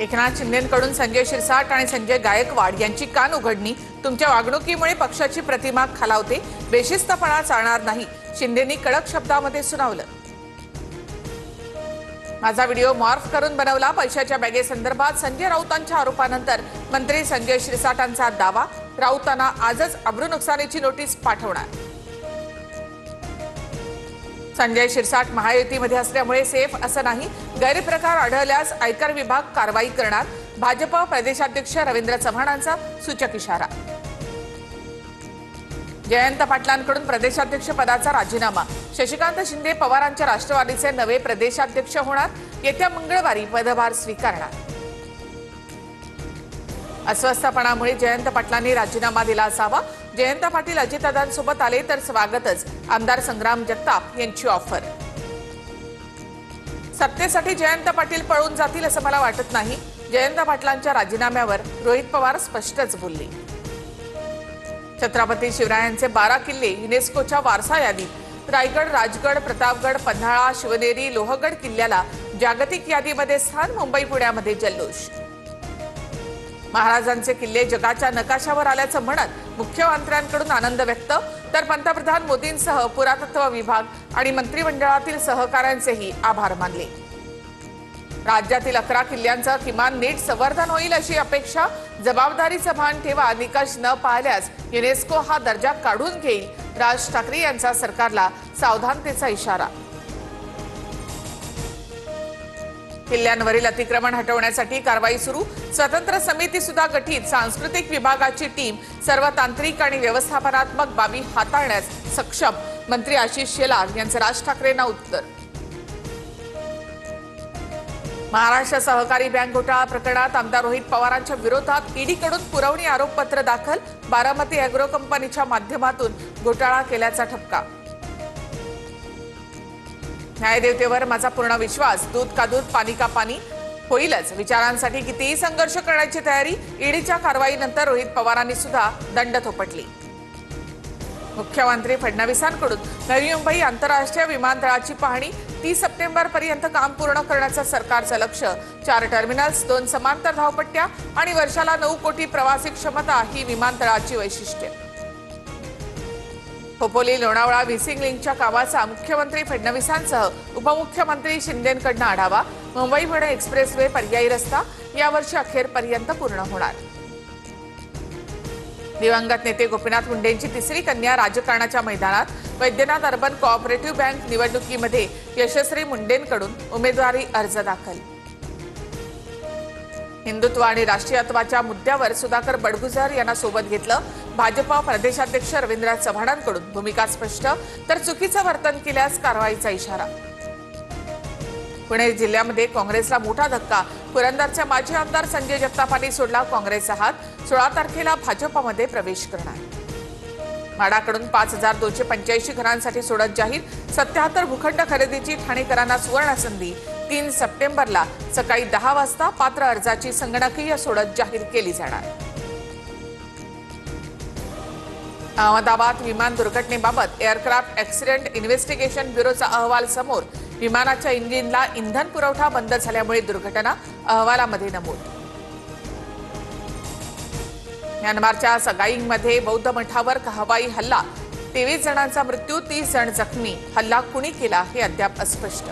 एकनाथ शिंदेंकडून संजय शिरसाट आणि संजय गायकवाड यांची कान उघडणी. तुमच्या वागणुकीमुळे पक्षाची प्रतिमा खालावते, बेशिस्तपणा चालणार नाही, शिंदेंनी कडक शब्दामध्ये सुनावलं. माझा व्हिडिओ मॉर्फ करून बनवला. पैशाच्या बॅगेसंदर्भात संजय राऊतांच्या आरोपानंतर मंत्री संजय शिरसाटांचा दावा. राऊतांना आजच अब्रू नुकसानीची नोटीस पाठवणार. संजय शिरसाट महायुतीमध्ये असल्यामुळे सेफ असं नाही, गैरप्रकार आढळल्यास आयकर विभाग कारवाई करणार. भाजप प्रदेशाध्यक्ष रवींद्र चव्हाणांचा सूचक इशारा. जयंत पाटलांकडून प्रदेशाध्यक्ष पदाचा राजीनामा. शशिकांत शिंदे पवारांच्या राष्ट्रवादीचे नवे प्रदेशाध्यक्ष होणार. येत्या मंगळवारी पदभार स्वीकारणार. अस्वस्थपणामुळे जयंत पाटलांनी राजीनामा दिला असावा. जयंत पाटील अजितदादांसोबत आले तर स्वागतच. आमदार संग्राम जगताप यांची ऑफर. सत्तेसाठी जयंत पाटील पळून जातील असं मला वाटत नाही. जयंत पाटलांच्या राजीनाम्यावर रोहित पवार स्पष्टच बोलले. छत्रपती शिवरायांचे 12 किल्ले युनेस्कोच्या वारसा यादीत. रायगड, राजगड, प्रतापगड, पन्हाळा, शिवनेरी, लोहगड किल्ल्याला जागतिक यादीमध्ये स्थान. मुंबई पुण्यामध्ये जल्लोष. महाराजांचे किल्ले जगाच्या नकाशावर आल्याचं म्हणत मुख्यमंत्र्यांकडून आनंद व्यक्त. तर पंतप्रधान मोदींसह पुरातत्व विभाग आणि मंत्रिमंडळातील सहकाऱ्यांचेही आभार मानले. राज्यातील 11 किल्ल्यांचं किमान नीट संवर्धन होईल अशी अपेक्षा. जबाबदारीचं भान ठेवा, निकष न पाळल्यास युनेस्को हा दर्जा काढून घेईल. राज ठाकरे यांचा सरकारला सावधानतेचा इशारा. किल्ल्यांवरील अतिक्रमण हटवण्यासाठी कारवाई सुरू. स्वतंत्र समिती सुद्धा गठीत. सांस्कृतिक विभागाची टीम सर्व तांत्रिक आणि व्यवस्थापनात्मक बाबी हाताळण्यास सक्षम. मंत्री आशिष शेलार यांचं राज ठाकरेंना उत्तर. महाराष्ट्र सहकारी बँक घोटाळा प्रकरणात आमदार रोहित पवारांच्या विरोधात ईडीकडून पुरवणी आरोपपत्र दाखल. बारामती अॅग्रो कंपनीच्या माध्यमातून घोटाळा केल्याचा ठपका. न्यायदेवतेवर माझा पूर्ण विश्वास. दूध का दूध, पाणी का पाणी होईलच. विचारांसाठी कितीही संघर्ष करण्याची तयारी. ईडीच्या कारवाईनंतर रोहित पवारांनी सुद्धा दंड थोपटली. मुख्यमंत्री फडणवीसांकडून नवी मुंबई आंतरराष्ट्रीय विमानतळाची पाहणी. 30 सप्टेंबरपर्यंत काम पूर्ण करण्याचं सरकारचं लक्ष. 4 टर्मिनल्स, 2 समांतर धावपट्ट्या आणि वर्षाला 9 कोटी प्रवासी क्षमता ही विमानतळाची वैशिष्ट्ये. खोपोली लोणावळा व्हिसिंग लिंकच्या कामाचा मुख्यमंत्री फडणवीसांसह उपमुख्यमंत्री शिंदेंकडून आढावा. मुंबई पुणे एक्सप्रेसवे पर्यायी रस्ता यावर्षी अखेरपर्यंत पूर्ण होणार. दिवंगत नेते गोपीनाथ मुंडेंची तिसरी कन्या राजकारणाच्या मैदानात. वैद्यनाथ अर्बन कोऑपरेटिव्ह बँक निवडणुकीमध्ये यशस्वी मुंडेंकडून उमेदवारी अर्ज दाखल. हिंदुत्व आणि राष्ट्रीयत्वाच्या मुद्द्यावर सुधाकर बडगुजर यांना सोबत घेतलं. भाजपा प्रदेशाध्यक्ष रवींद्र चव्हाणांकडून भूमिका स्पष्ट. तर चुकीचं वर्तन केल्यास कारवाईचा इशारा. पुणे जिल्ह्यामध्ये काँग्रेसला मोठा धक्का. पुरंदरच्या माजी आमदार संजय जगतापांनी सोडला काँग्रेसचा हात. 16 तारखेला भाजपमध्ये प्रवेश करणार. माडाकडून 5285 घरांसाठी सोडत जाहीर. 77 भूखंड खरेदीची ठाणेकरांना सुवर्ण संधी. 3 सप्टेंबरला सकाळी 10 वाजता पात्र अर्जाची संगणकीय सोडत जाहीर केली जाणार. अहमदाबाद विमान दुर्घटनेबाबत एअरक्राफ्ट ॲक्सिडेंट इन्व्हेस्टिगेशन ब्युरोचा अहवाल समोर. विमानाच्या इंजिनला इंधन पुरवठा बंद झाल्यामुळे दुर्घटना. अहवालामध्ये नमूद. म्यानमारच्या सगाईमध्ये बौद्ध मठावर हवाई हल्ला. 23 जणांचा मृत्यू, 30 जण जखमी. हल्ला कुणी केला हे अद्याप अस्पष्ट.